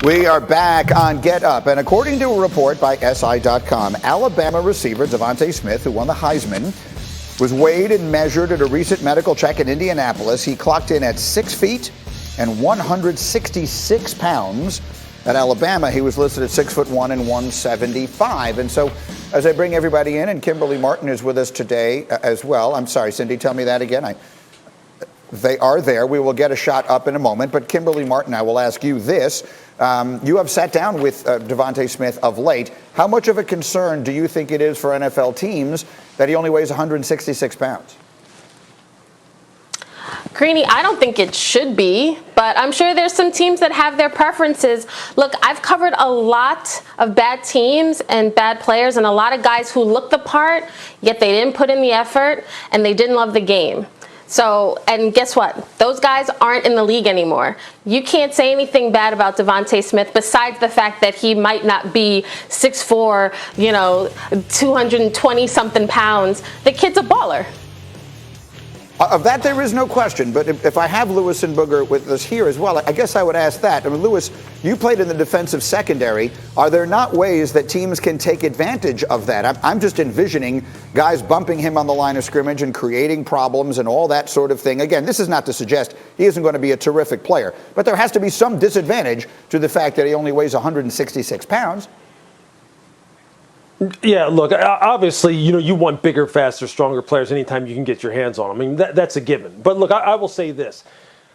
We are back on Get Up, and according to a report by SI.com, Alabama receiver Devonta Smith, who won the Heisman, was weighed and measured at a recent medical check in Indianapolis. He clocked in at 6 feet and 166 pounds. At Alabama, he was listed at 6'1" and 175. And so, as I bring everybody in, and Kimberly Martin is with us today as well. I'm sorry, Cindy, tell me that again. They are there. We will get a shot up in a moment. But Kimberly Martin, I will ask you this. You have sat down with Devonta Smith of late. How much of a concern do you think it is for NFL teams that he only weighs 166 pounds? Greeny, I don't think it should be, but I'm sure there's some teams that have their preferences. Look, I've covered a lot of bad teams and bad players and a lot of guys who looked the part, yet they didn't put in the effort and they didn't love the game. So, and guess what? Those guys aren't in the league anymore. You can't say anything bad about Devonta Smith besides the fact that he might not be 6'4", 220-something pounds. The kid's a baller. Of that, there is no question. But if I have Lewis and Booger with us here as well, I guess I would ask that. I mean, Lewis, you played in the defensive secondary. Are there not ways that teams can take advantage of that? I'm just envisioning guys bumping him on the line of scrimmage and creating problems and all that sort of thing. Again, this is not to suggest he isn't going to be a terrific player, but there has to be some disadvantage to the fact that he only weighs 166 pounds. Yeah, look, obviously, you want bigger, faster, stronger players anytime you can get your hands on them. I mean, that's a given. But look, I will say this.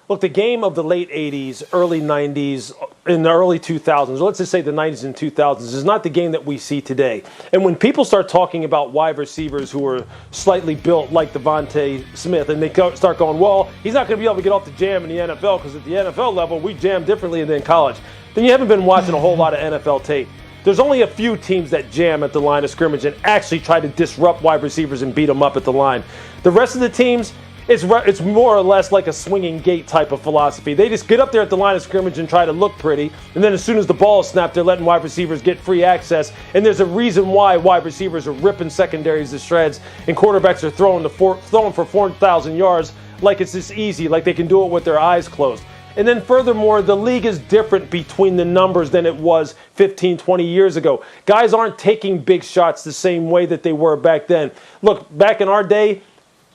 Look, the game of the late 80s, early 90s, in the early 2000s, or let's just say the 90s and 2000s, is not the game that we see today. And when people start talking about wide receivers who are slightly built like Devonta Smith, and they start going, well, he's not going to be able to get off the jam in the NFL because at the NFL level, we jam differently than in college, then you haven't been watching a whole lot of NFL tape. There's only a few teams that jam at the line of scrimmage and actually try to disrupt wide receivers and beat them up at the line. The rest of the teams, it's more or less like a swinging gate type of philosophy. They just get up there at the line of scrimmage and try to look pretty, and then as soon as the ball is snapped, they're letting wide receivers get free access. And there's a reason why wide receivers are ripping secondaries to shreds and quarterbacks are throwing for 4,000 yards like it's just easy, like they can do it with their eyes closed. And then furthermore, the league is different between the numbers than it was 15, 20 years ago. Guys aren't taking big shots the same way that they were back then. Look, back in our day,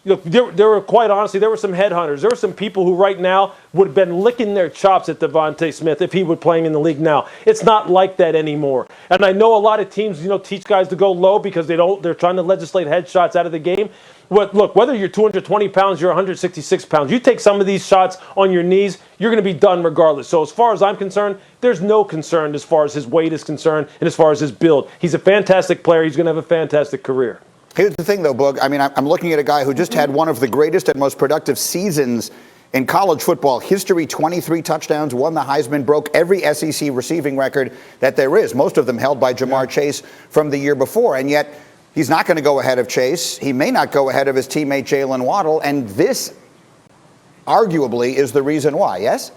there were, quite honestly, there were some headhunters. There were some people who right now would have been licking their chops at Devonta Smith if he were playing in the league now. It's not like that anymore. And I know a lot of teams, teach guys to go low because they're trying to legislate headshots out of the game. Look, whether you're 220 pounds, you're 166 pounds, you take some of these shots on your knees, you're going to be done regardless. So as far as I'm concerned, there's no concern as far as his weight is concerned and as far as his build. He's a fantastic player. He's going to have a fantastic career. Here's the thing, though, Boog. I mean, I'm looking at a guy who just had one of the greatest and most productive seasons in college football history, 23 touchdowns, won the Heisman, broke every SEC receiving record that there is, most of them held by Jamar Chase from the year before. And yet he's not going to go ahead of Chase. He may not go ahead of his teammate Jalen Waddle. And this arguably is the reason why, yes?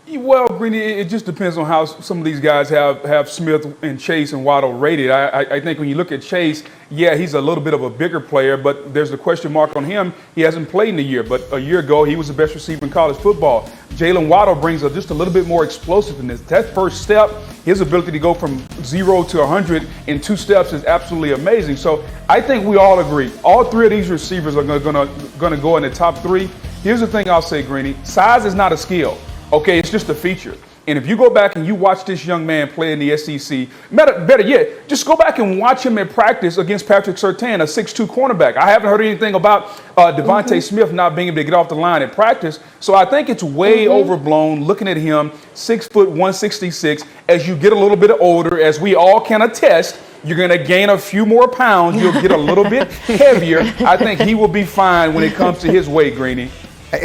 Well, Greeny, it just depends on how some of these guys have Smith and Chase and Waddle rated. I think when you look at Chase, yeah, he's a little bit of a bigger player, but there's a question mark on him. He hasn't played in a year, but a year ago, he was the best receiver in college football. Jalen Waddle brings just a little bit more explosiveness. That first step, his ability to go from 0 to 100 in 2 steps is absolutely amazing. So I think we all agree. All 3 of these receivers are going to go in the top 3. Here's the thing I'll say, Greeny. Size is not a skill. Okay, it's just a feature. And if you go back and you watch this young man play in the SEC, better yet, just go back and watch him in practice against Patrick Surtain, a 6'2" cornerback. I haven't heard anything about Devonta Smith not being able to get off the line in practice. So I think it's way overblown looking at him, 6 foot 166. As you get a little bit older, as we all can attest, you're going to gain a few more pounds. You'll get a little bit heavier. I think he will be fine when it comes to his weight, Greeny.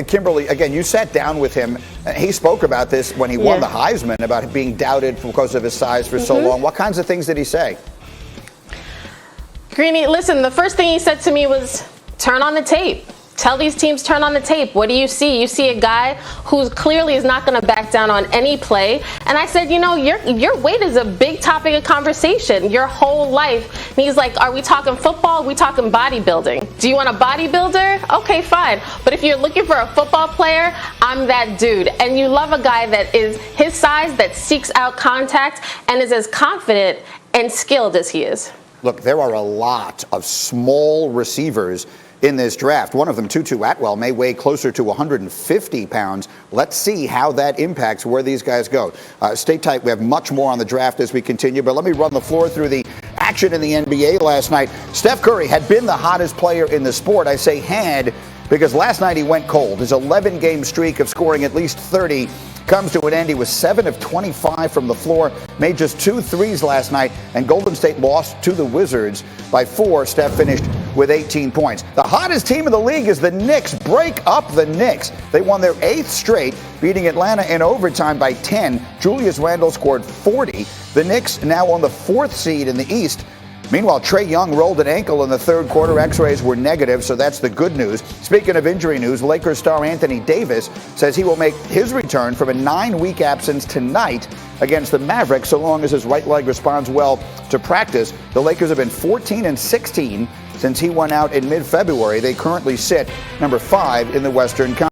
Kimberly, again, you sat down with him. He spoke about this when he won the Heisman, about being doubted because of his size for so long. What kinds of things did he say? Greeny, listen, the first thing he said to me was, turn on the tape. Tell these teams, turn on the tape. What do you see? You see a guy who clearly is not going to back down on any play. And I said, your weight is a big topic of conversation your whole life. And he's like, are we talking football? Are we talking bodybuilding? Do you want a bodybuilder? Okay, fine. But if you're looking for a football player, I'm that dude. And you love a guy that is his size, that seeks out contact, and is as confident and skilled as he is. Look, there are a lot of small receivers in this draft. One of them, Tutu Atwell, may weigh closer to 150 pounds. Let's see how that impacts where these guys go. Stay tight. We have much more on the draft as we continue, but let me run the floor through the action in the NBA last night. Steph Curry had been the hottest player in the sport. I say had because last night he went cold. His 11-game streak of scoring at least 30 comes to an end. He was 7 of 25 from the floor, made just 2 threes last night, and Golden State lost to the Wizards by 4. Steph finished with 18 points. The hottest team in the league is the Knicks. Break up the Knicks. They won their 8th straight, beating Atlanta in overtime by 10. Julius Randle scored 40. The Knicks now on the 4th seed in the East. Meanwhile, Trae Young rolled an ankle in the third quarter. X-rays were negative, so that's the good news. Speaking of injury news, Lakers star Anthony Davis says he will make his return from a 9-week absence tonight against the Mavericks, so long as his right leg responds well to practice. The Lakers have been 14-16 since he went out in mid-February. They currently sit number 5 in the Western Conference.